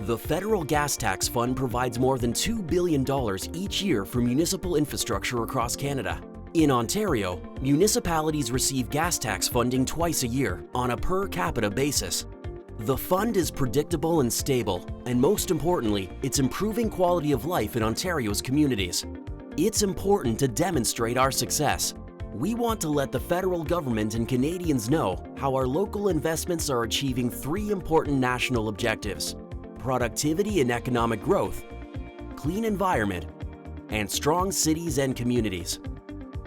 The Federal Gas Tax Fund provides more than $2 billion each year for municipal infrastructure across Canada. In Ontario, municipalities receive gas tax funding twice a year on a per capita basis. The fund is predictable and stable, and most importantly, it's improving quality of life in Ontario's communities. It's important to demonstrate our success. We want to let the federal government and Canadians know how our local investments are achieving three important national objectives: productivity and economic growth, clean environment, and strong cities and communities.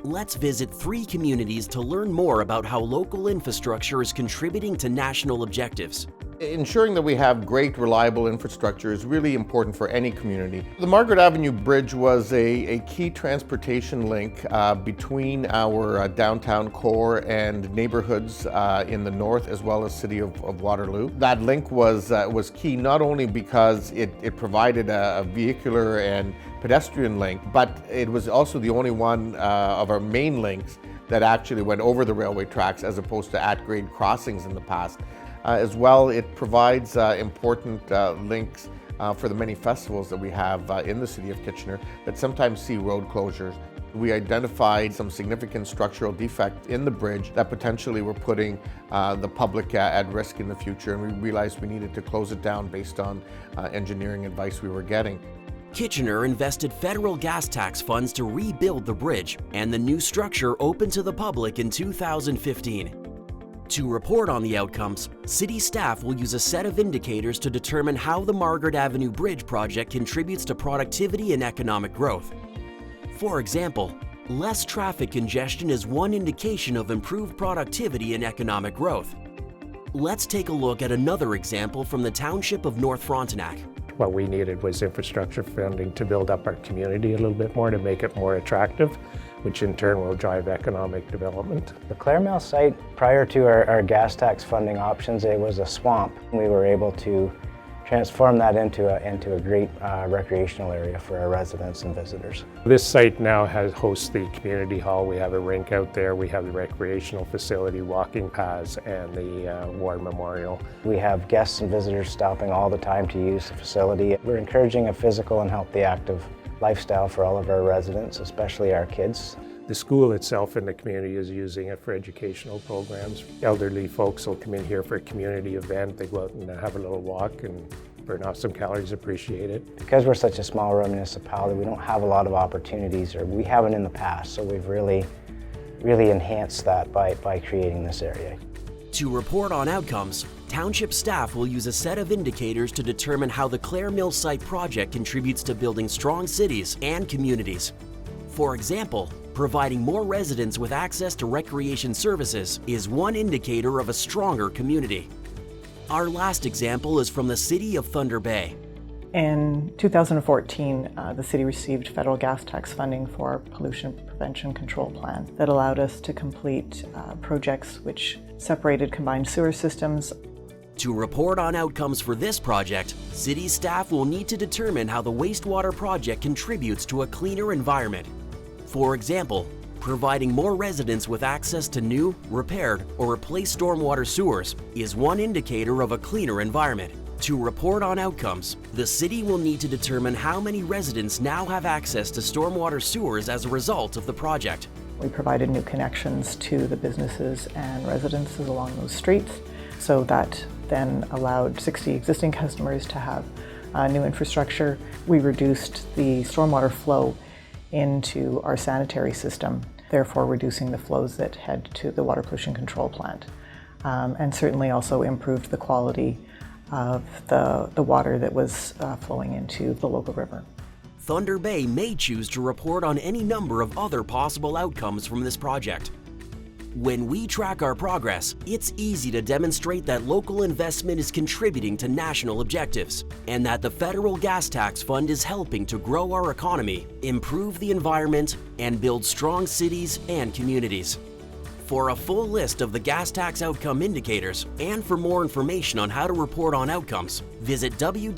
Let's visit 3 communities to learn more about how local infrastructure is contributing to national objectives. Ensuring that we have great, reliable infrastructure is really important for any community. The Margaret Avenue Bridge was a key transportation link between our downtown core and neighborhoods in the north, as well as City of Waterloo. That link was key not only because it provided a vehicular and pedestrian link, but it was also the only one of our main links that actually went over the railway tracks as opposed to at-grade crossings in the past. As well, it provides important links for the many festivals that we have in the City of Kitchener that sometimes see road closures. We identified some significant structural defect in the bridge that potentially were putting the public at risk in the future, and we realized we needed to close it down based on engineering advice we were getting. Kitchener invested federal gas tax funds to rebuild the bridge, and the new structure opened to the public in 2015. To report on the outcomes, City staff will use a set of indicators to determine how the Margaret Avenue Bridge project contributes to productivity and economic growth. For example, less traffic congestion is one indication of improved productivity and economic growth. Let's take a look at another example from the township of North Frontenac. What we needed was infrastructure funding to build up our community a little bit more, to make it more attractive, which in turn will drive economic development. The Clare Mill site, prior to our gas tax funding options, it was a swamp. We were able to transform that into a great recreational area for our residents and visitors. This site now hosts the community hall. We have a rink out there. We have the recreational facility, walking paths, and the war memorial. We have guests and visitors stopping all the time to use the facility. We're encouraging a physical and healthy active lifestyle for all of our residents, especially our kids. The school itself in the community is using it for educational programs. Elderly folks will come in here for a community event. They go out and have a little walk and burn off some calories, appreciate it. Because we're such a small rural municipality, we don't have a lot of opportunities, or we haven't in the past, so we've really enhanced that by creating this area. To report on outcomes, township staff will use a set of indicators to determine how the Clare Mill site project contributes to building strong cities and communities. For example, providing more residents with access to recreation services is one indicator of a stronger community. Our last example is from the City of Thunder Bay. In 2014, the city received federal gas tax funding for our pollution prevention control plan that allowed us to complete projects which separated combined sewer systems. To report on outcomes for this project, city staff will need to determine how the wastewater project contributes to a cleaner environment. For example, providing more residents with access to new, repaired, or replaced stormwater sewers is one indicator of a cleaner environment. To report on outcomes, the city will need to determine how many residents now have access to stormwater sewers as a result of the project. We provided new connections to the businesses and residences along those streets, so that then allowed 60 existing customers to have new infrastructure. We reduced the stormwater flow into our sanitary system, therefore reducing the flows that head to the water pollution control plant, and certainly also improved the quality of the water that was flowing into the local river. Thunder Bay may choose to report on any number of other possible outcomes from this project. When we track our progress, it's easy to demonstrate that local investment is contributing to national objectives, and that the Federal Gas Tax Fund is helping to grow our economy, improve the environment, and build strong cities and communities. For a full list of the gas tax outcome indicators, and for more information on how to report on outcomes, visit www.amo.on.ca.